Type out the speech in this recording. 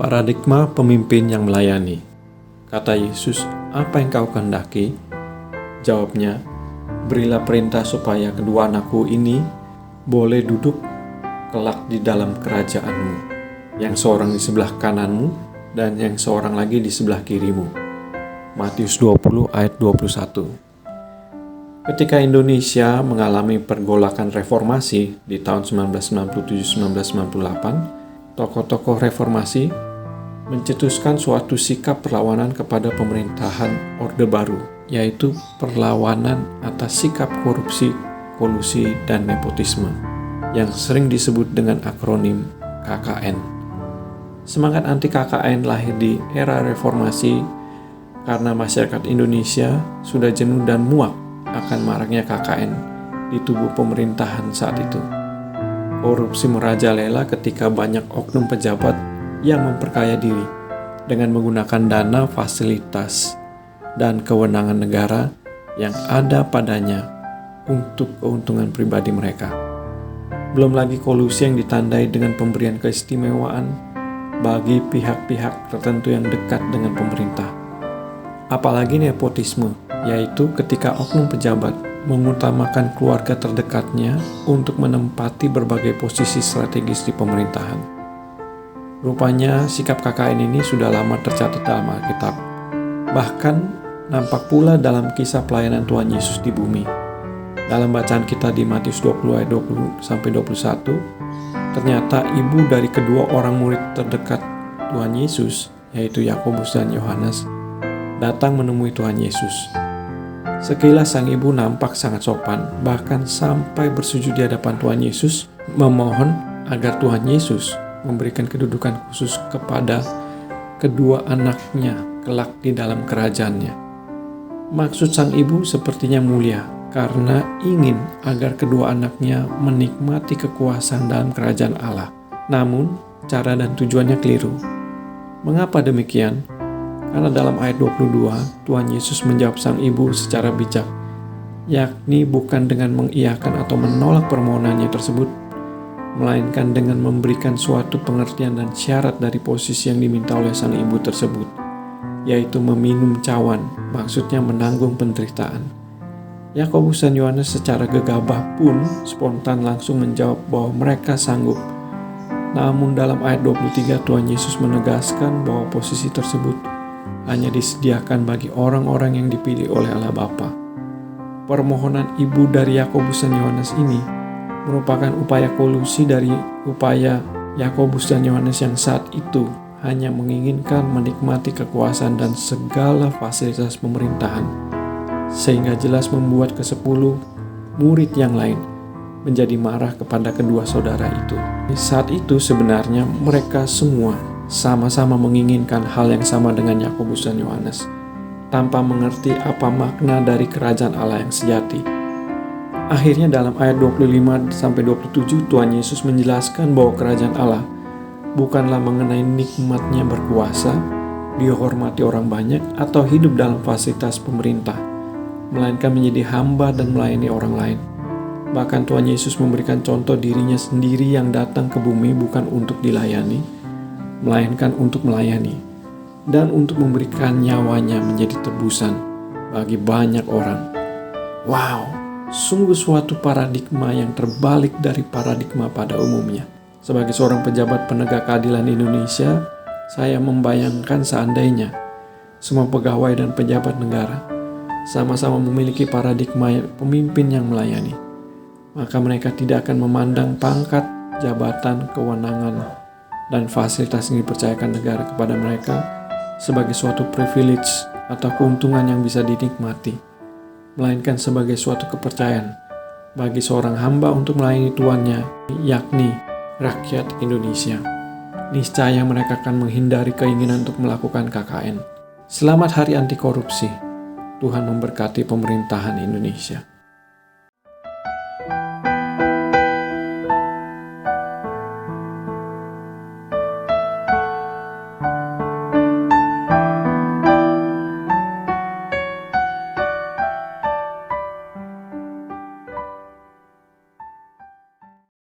Paradigma pemimpin yang melayani. Kata Yesus, "Apa yang kau kehendaki?" Jawabnya, "Berilah perintah supaya kedua anakku ini boleh duduk kelak di dalam kerajaanmu, yang seorang di sebelah kananmu dan yang seorang lagi di sebelah kirimu." Matius 20 ayat 21. Ketika Indonesia mengalami pergolakan reformasi di tahun 1997-1998, tokoh-tokoh reformasi mencetuskan suatu sikap perlawanan kepada pemerintahan Orde Baru, yaitu perlawanan atas sikap korupsi, kolusi, dan nepotisme, yang sering disebut dengan akronim KKN. Semangat anti KKN lahir di era reformasi karena masyarakat Indonesia sudah jenuh dan muak akan maraknya KKN di tubuh pemerintahan saat itu. Korupsi merajalela ketika banyak oknum pejabat yang memperkaya diri dengan menggunakan dana, fasilitas, dan kewenangan negara yang ada padanya untuk keuntungan pribadi mereka. Belum lagi kolusi yang ditandai dengan pemberian keistimewaan bagi pihak-pihak tertentu yang dekat dengan pemerintah. Apalagi nepotisme, yaitu ketika oknum pejabat mengutamakan keluarga terdekatnya untuk menempati berbagai posisi strategis di pemerintahan. Rupanya sikap KKN ini sudah lama tercatat dalam Alkitab. Bahkan nampak pula dalam kisah pelayanan Tuhan Yesus di bumi. Dalam bacaan kita di Matius 20 ayat 20-21, ternyata ibu dari kedua orang murid terdekat Tuhan Yesus, yaitu Yakobus dan Yohanes, datang menemui Tuhan Yesus. Sekilas sang ibu nampak sangat sopan, bahkan sampai bersujud di hadapan Tuhan Yesus, memohon agar Tuhan Yesus memberikan kedudukan khusus kepada kedua anaknya kelak di dalam kerajaannya. Maksud sang ibu sepertinya mulia, karena ingin agar kedua anaknya menikmati kekuasaan dalam kerajaan Allah. Namun, cara dan tujuannya keliru. Mengapa demikian? Karena dalam ayat 22, Tuhan Yesus menjawab sang ibu secara bijak, yakni bukan dengan mengiyakan atau menolak permohonannya tersebut, melainkan dengan memberikan suatu pengertian dan syarat dari posisi yang diminta oleh sang ibu tersebut, yaitu meminum cawan, maksudnya menanggung penderitaan. Yakobus dan Yohanes secara gegabah pun spontan langsung menjawab bahwa mereka sanggup. Namun dalam ayat 23 Tuhan Yesus menegaskan bahwa posisi tersebut hanya disediakan bagi orang-orang yang dipilih oleh Allah Bapa. Permohonan ibu dari Yakobus dan Yohanes ini merupakan upaya kolusi dari upaya Yakobus dan Yohanes yang saat itu hanya menginginkan menikmati kekuasaan dan segala fasilitas pemerintahan, sehingga jelas membuat ke-10 murid yang lain menjadi marah kepada kedua saudara itu. Saat itu sebenarnya mereka semua sama-sama menginginkan hal yang sama dengan Yakobus dan Yohanes, tanpa mengerti apa makna dari kerajaan Allah yang sejati. Akhirnya dalam ayat 25-27 Tuhan Yesus menjelaskan bahwa kerajaan Allah bukanlah mengenai nikmatnya berkuasa, dihormati orang banyak, atau hidup dalam fasilitas pemerintah, melainkan menjadi hamba dan melayani orang lain. Bahkan Tuhan Yesus memberikan contoh dirinya sendiri yang datang ke bumi bukan untuk dilayani, melainkan untuk melayani, dan untuk memberikan nyawanya menjadi tebusan bagi banyak orang. Wow! Sungguh suatu paradigma yang terbalik dari paradigma pada umumnya. Sebagai seorang pejabat penegak keadilan Indonesia, saya membayangkan seandainya semua pegawai dan pejabat negara sama-sama memiliki paradigma pemimpin yang melayani, maka mereka tidak akan memandang pangkat, jabatan, kewenangan, dan fasilitas yang dipercayakan negara kepada mereka sebagai suatu privilege atau keuntungan yang bisa dinikmati, melainkan sebagai suatu kepercayaan bagi seorang hamba untuk melayani tuannya, yakni rakyat Indonesia. Niscaya mereka akan menghindari keinginan untuk melakukan KKN. Selamat Hari Anti Korupsi. Tuhan memberkati pemerintahan Indonesia.